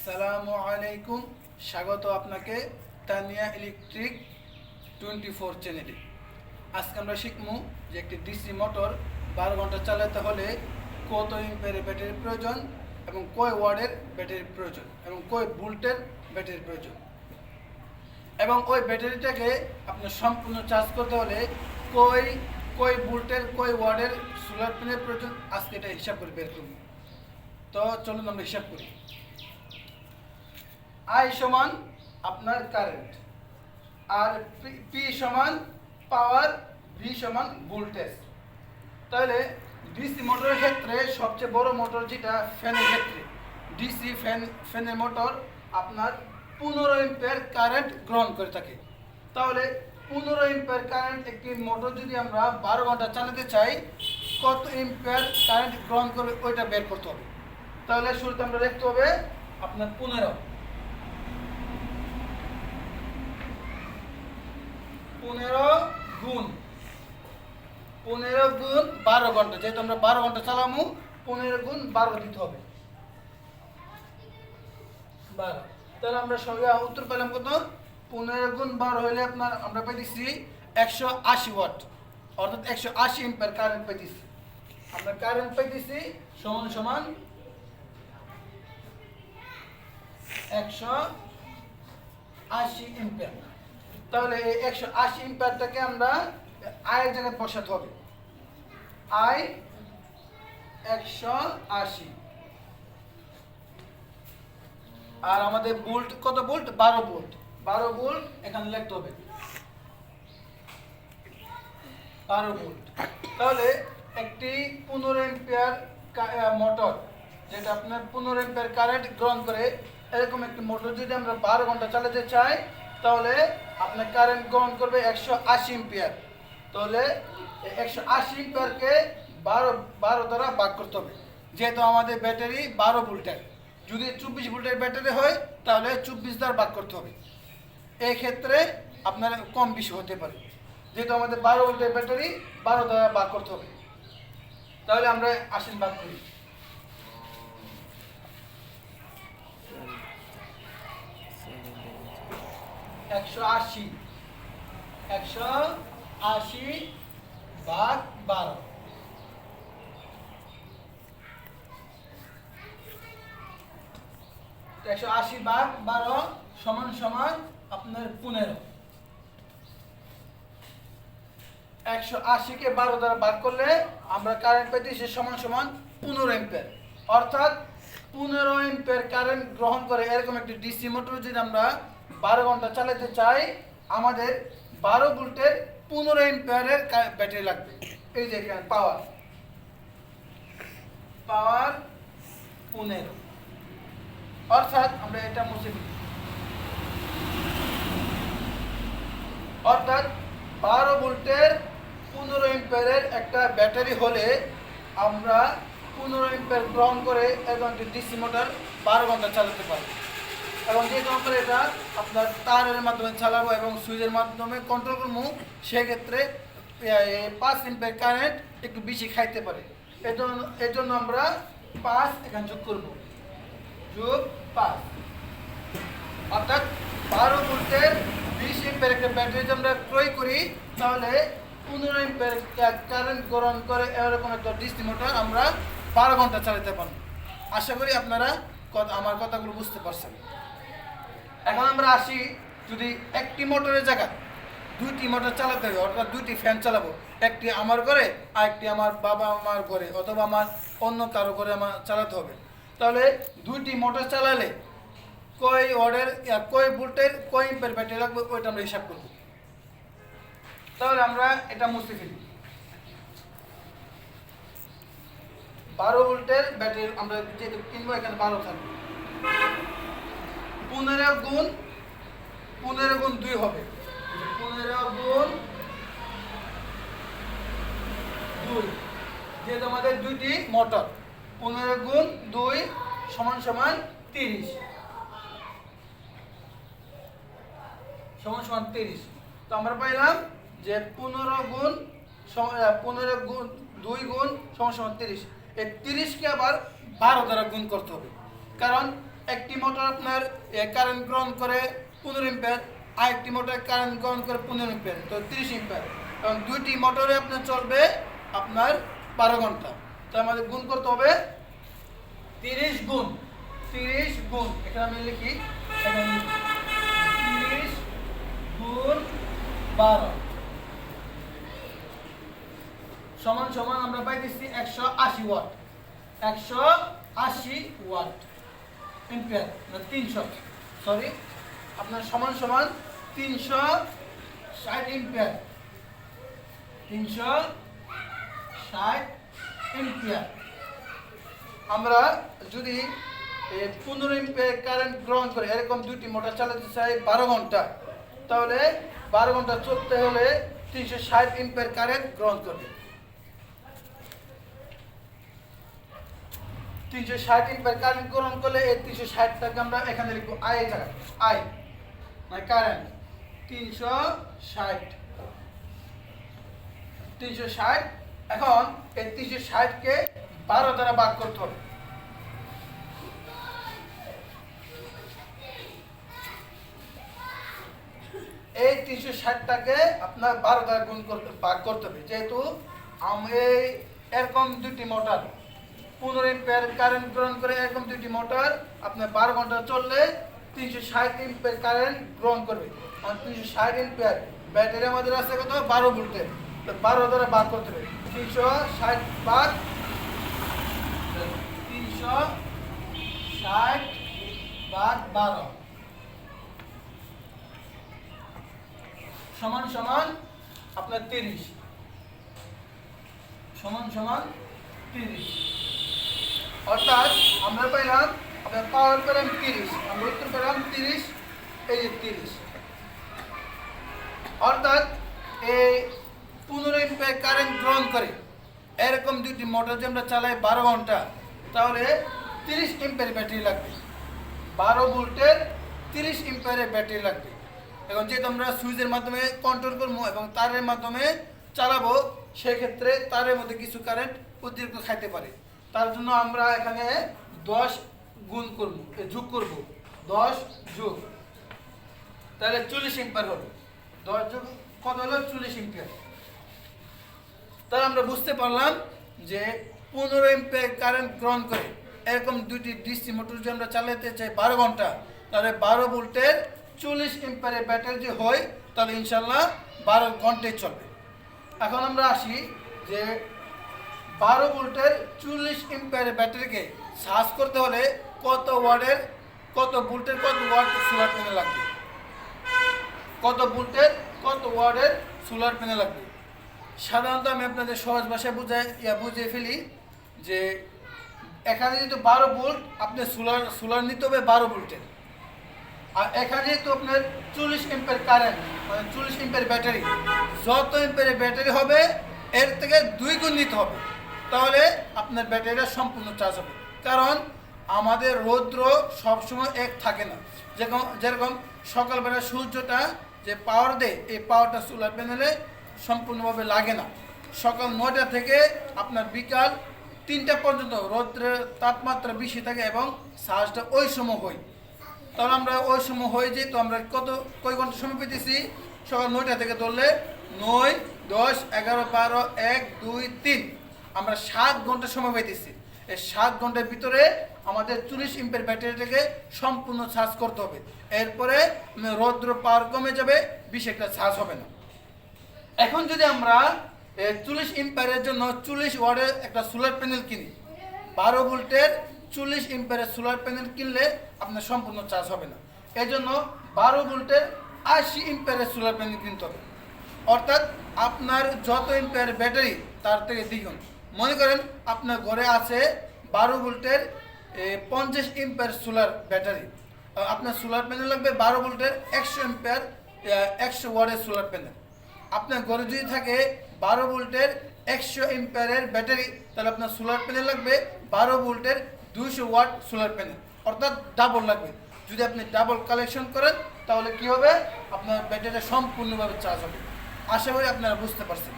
আসসালামু আলাইকুম, স্বাগত আপনাকে তানিয়া ইলেকট্রিক 24 চ্যানেলে। আজকে আমরা শিখবো যে একটি ডিসি মোটর 12 ঘন্টা চালাতে হলে কত এম্পিয়ারের ব্যাটারির প্রয়োজন এবং কয় ওয়াটের ব্যাটারির প্রয়োজন এবং কয় ভোল্টের ব্যাটারির প্রয়োজন, এবং ওই ব্যাটারিটাকে আপনার সম্পূর্ণ চার্জ করতে হলে কয় ভোল্টের কয় ওয়াটের সোলার প্যানেলের প্রয়োজন। আজকে এটা হিসাব করে বের করব। তো চলুন আমরা হিসাব করি। আই সমান আপনার কারেন্ট, আর পি সমান পাওয়ার, ভি সমান ভোল্টেজ। তাহলে ডিসি মোটরের ক্ষেত্রে সবচেয়ে বড় মোটর যেটা ফ্যানের ক্ষেত্রে, ডিসি ফ্যানের মোটর আপনার 15 এম্পিয়ার কারেন্ট গ্রহণ করে থাকে। তাহলে 15 এম্পিয়ার কারেন্ট একটি মোটর যদি আমরা 12 ঘন্টা চালাতে চাই, কত এম্পিয়ার কারেন্ট গ্রহণ করবে ওইটা বের করতে হবে। তাহলে শুরুতে আমরা দেখতে হবে আপনার 15 গুণ 12 ঘন্টা, যেহেতু আমরা 12 ঘন্টা চালামু, 15 গুণ 12 দিতে হবে 12। তাহলে আমরা সঙ্গে উত্তর পেলাম কত? 15 গুণ 12 হলে আপনার আমরা পাইতেছি 180 ওয়াট, অর্থাৎ 180 এম্পিয়ার কারেন্ট পাইতেছি। আমরা কারেন্ট পাইতেছি সমান সমান 180 এম্পিয়ার। তাহলে এই 180 এম্পিয়ারটাকে আমরা আয়ের জায়গায় বসাতে হবে। আই 180, আর আমাদের ভোল্ট কত ভোল্ট? 12 ভোল্ট। 12 ভোল্ট এখানে লিখতে হবে 12 ভোল্ট। তাহলে একটি 15 এম্পিয়ার মোটর, যেটা আপনার 15 এম্পিয়ার কারেন্ট গ্রহণ করে, এরকম একটি মোটর যদি আমরা 12 ঘন্টা চালাতে চাই, তাহলে আপনার কারেন্ট গ্রহণ করবে 180 এম্পিয়ার। তাহলে 180 এম্পিয়ারকে 12 দ্বারা ভাগ করতে হবে। যেহেতু আমাদের ব্যাটারি 12 ভোল্টের, যদি 24 ভোল্টের ব্যাটারি হয় তাহলে 24 দ্বারা ভাগ করতে হবে। এই ক্ষেত্রে আপনার কম বেশি হতে পারে, যেহেতু আমাদের 12 ভোল্টের ব্যাটারি 12 দ্বারা ভাগ করতে হবে। তাহলে আমরা 80 ভাগ করি। 180 ভাগ 12, তো 180 ভাগ 12 সমান সমান আপনার 15। 180 কে 12 দ্বারা ভাগ করলে আমরা কারেন্ট পাইতেছি সমান সমান 15 এম্পিয়ার। অর্থাৎ 15 এম্পিয়ার কারেন্ট গ্রহণ করে এরকম একটি ডিসি মোটর যদি আমরা 12 ঘন্টা চালাতে চাই, আমাদের 12 ভোল্টের 15 এম্পিয়ারের ব্যাটারি লাগবে। এই যে এখানে পাওয়ার 15, অর্থাৎ আমরা এটা মুছে দিই। অর্থাৎ 12 ভোল্টের 15 এম্পিয়ারের একটা ব্যাটারি হলে আমরা 15 এম্পিয়ার গ্রহণ করে এবং ডিসি মোটর 12 ঘন্টা চালাতে পারি। এবং যেহেতু আমরা এটা আপনার তারের মাধ্যমে চালাবো এবং সুইচের মাধ্যমে কন্ট্রোল করবো, সেক্ষেত্রে 5 এম্পিয়ার কারেন্ট একটু বেশি খাইতে পারে। এর জন্য আমরা 5 এখানে যোগ করবো, যোগ 5। অর্থাৎ 12 ভোল্টের 20 এম্পিয়ার একটা ব্যাটারি যদি আমরা ক্রয় করি, তাহলে 15 এম্পিয়ার কারেন্ট গ্রহণ করে এরকম একটা ডিসি মোটর আমরা 12 ঘন্টা চালাতে পারবো। আশা করি আপনারা আমার কথাগুলো বুঝতে পারছেন। এখন আমরা আসি, যদি একটি মোটরের জায়গায় 2টি মোটর চালাতে হবে, অর্থাৎ 2টি ফ্যান চালাবো, একটি আমার ঘরে আর একটি আমার বাবা মার ঘরে অথবা আমার অন্য কারো ঘরে আমার চালাতে হবে। তাহলে 2টি মোটর চালালে কয় ওয়াটের কয় ভোল্টের কয় এম্পিয়ার ব্যাটারি লাগবে ওইটা আমরা হিসাব করব। তাহলে আমরা এটা মুছে ফেলি। 12 ভোল্টের ব্যাটারি আমরা যেহেতু কিনবো, এখানে 12 থাকবে। 15 গুণ 2 হবে, 15 গুণ 2, যেহেতু আমাদের 2টি মোটর। 15 গুণ 2 সমান সমান 30, সমান সমান 30। তো আমরা পাইলাম যে 15 গুণ 2 গুণ সমান সমান 30। এই 30কে আবার 12 দ্বারা গুণ করতে হবে, কারণ একটি মোটর আপনার কারেন্ট গ্রহণ করে 15 এম্পিয়ার, আরেকটি মোটর কারেন্ট গ্রহণ করে 15 এম্পিয়ার, তো 30 এম্পিয়ার, এবং দুইটি মোটরে আপনার চলবে আপনার 12 ঘন্টা। তো আমাদের গুণ করতে হবে 30 গুণ এখানে আমি লিখি 30 গুণ 12 সমান সমান আমরা পাইতেছি 180 ওয়াট, 180 ওয়াট এম্পিয়ার না 300, সরি আপনার সমান সমান 360 এম্পিয়ার, 360 এম্পিয়ার। আমরা যদি 15 এম্পিয়ার কারেন্ট গ্রহণ করে এরকম দুইটি মোটর চালাতে চাই 12 ঘন্টা, তাহলে 12 ঘন্টা চলতে হলে 360 এম্পিয়ার কারেন্ট গ্রহণ করবে। 360 এম্পিয়ার কারেন্ট গ্রহণ করলে এই 360টাকে আমরা এখানে লিখবো আই এর জায়গায়, আই মানে কারেন্ট 360। এখন এই 360কে 12 দ্বারা ভাগ করতে হবে। এই 360টাকে আপনার 12 দ্বারা গুণ করতে ভাগ করতে হবে, যেহেতু এই এরকম দুটি মোটর 15 এম্পিয়ার কারেন্ট গ্রহণ করে এরকম দুটি মোটর আপনার 12 ঘন্টা চললে 360 এম্পিয়ার কারেন্ট গ্রহণ করবে। আর 360 এম্পিয়ার ব্যাটারি আমাদের আছে কত 12 ভোল্টের, তো 12 দ্বারা ভাগ করতে হবে। 360 ভাগ 12 সমান সমান আপনার 30, সমান সমান 30। অর্থাৎ আমরা পেলাম আপনার পাওয়ার পেলাম 30, আমরা উত্তর পেলাম 30, এই যে 30। অর্থাৎ এই 15 এম্পিয়ার কারেন্ট গ্রহণ করে এরকম দুটি মোটর যে আমরা চালাই 12 ঘন্টা, তাহলে 30 এম্পিয়ার ব্যাটারি লাগবে, 12 ভোল্টের 30 এম্পিয়ারের ব্যাটারি লাগবে। এখন যেহেতু আমরা সুইচের মাধ্যমে কন্ট্রোল করবো এবং তারের মাধ্যমে চালাবো, সেক্ষেত্রে তারের মধ্যে কিছু কারেন্ট অতিরিক্ত খাইতে পারে। তার জন্য আমরা এখানে 10 গুণ করব, যোগ করব, 10 যোগ, তাহলে 40 এম্পিয়ার হবে। 10 যোগ কত হলো 40 এম্পিয়ার। তাহলে আমরা বুঝতে পারলাম যে 15 এম্পিয়ার কারেন্ট গ্রহণ করে এরকম দুটি ডিসি মোটর যে আমরা চালাতে চাই 12 ঘন্টা, তাহলে 12 ভোল্টের 40 এম্পিয়ারের ব্যাটারি যে হয়, তাহলে ইনশাল্লাহ 12 ঘন্টায় চলবে। এখন আমরা আসি যে 12 ভোল্টের 40 এম্পিয়ারের ব্যাটারিকে চার্জ করতে হলে কত ভোল্টের কত ওয়াট সোলার প্যানেল লাগবে, কত ভোল্টের কত ওয়াটের সোলার প্যানেল লাগবে। সাধারণত আমি আপনাদের সহজ ভাষায় বুঝিয়ে ফেলি যে এখানে যেহেতু 12 ভোল্ট, আপনি সোলার নিতে হবে 12 ভোল্টের, আর এখানে যেহেতু আপনার 40 এম্পিয়ার কারেন্ট মানে 40 এম্পিয়ার ব্যাটারি, যত এম্পিয়ারের ব্যাটারি হবে এর থেকে 2 গুণ নিতে হবে, তাহলে আপনার ব্যাটারিটা সম্পূর্ণ চার্জ হবে। কারণ আমাদের রৌদ্র সবসময় এক থাকে না, যেরকম সকালবেলা সূর্যটা যে পাওয়ার দেয়, এই পাওয়ারটা সোলার প্যানেলে সম্পূর্ণভাবে লাগে না। সকাল 9টা থেকে আপনার বিকাল 3টা পর্যন্ত রৌদ্রের তাপমাত্রা বেশি থাকে এবং চার্জটা ওই সময় হয়। তাহলে আমরা ওই সময় হয়ে যাই, তো আমরা কয় ঘন্টা সময় পেতেছি, সকাল 9টা থেকে ধরলে 9, 10, 11, 12, 1, 2, 3, আমরা 7 ঘন্টা সময় পেতেছি। এই 7 ঘন্টার ভিতরে আমাদের 40 এম্পিয়ার ব্যাটারিটাকে সম্পূর্ণ চার্জ করতে হবে। এরপরে রৌদ্র পাওয়ার কমে যাবে, বেশি একটা চার্জ হবে না। এখন যদি আমরা 40 এম্পিয়ারের জন্য 40 ওয়াটের একটা সোলার প্যানেল কিনি, 12 ভোল্টের 40 এম্পিয়ারের সোলার প্যানেল কিনলে আপনার সম্পূর্ণ চার্জ হবে না। এই জন্য 12 ভোল্টের 80 এম্পিয়ারের সোলার প্যানেল কিনতে হবে। অর্থাৎ আপনার যত এম্পিয়ার ব্যাটারি তার থেকে দ্বিগুণ। মনে করেন আপনার ঘরে আছে 12 ভোল্টের 50 এম্পিয়ার সোলার ব্যাটারি, আপনার সোলার প্যানেল লাগবে 12 ভোল্টের 100 এম্পিয়ার 100 ওয়াটের সোলার প্যানেল। আপনার ঘরে যদি থাকে 12 ভোল্টের 100 এম্পিয়ারের ব্যাটারি, তাহলে আপনার সোলার প্যানেল লাগবে 12 ভোল্টের 200 ওয়াট সোলার প্যানেল, অর্থাৎ ডাবল লাগবে। যদি আপনি ডাবল কালেকশন করেন তাহলে কি হবে, আপনার ব্যাটারিটা সম্পূর্ণভাবে চার্জ হবে। আশা করি আপনারা বুঝতে পারছেন।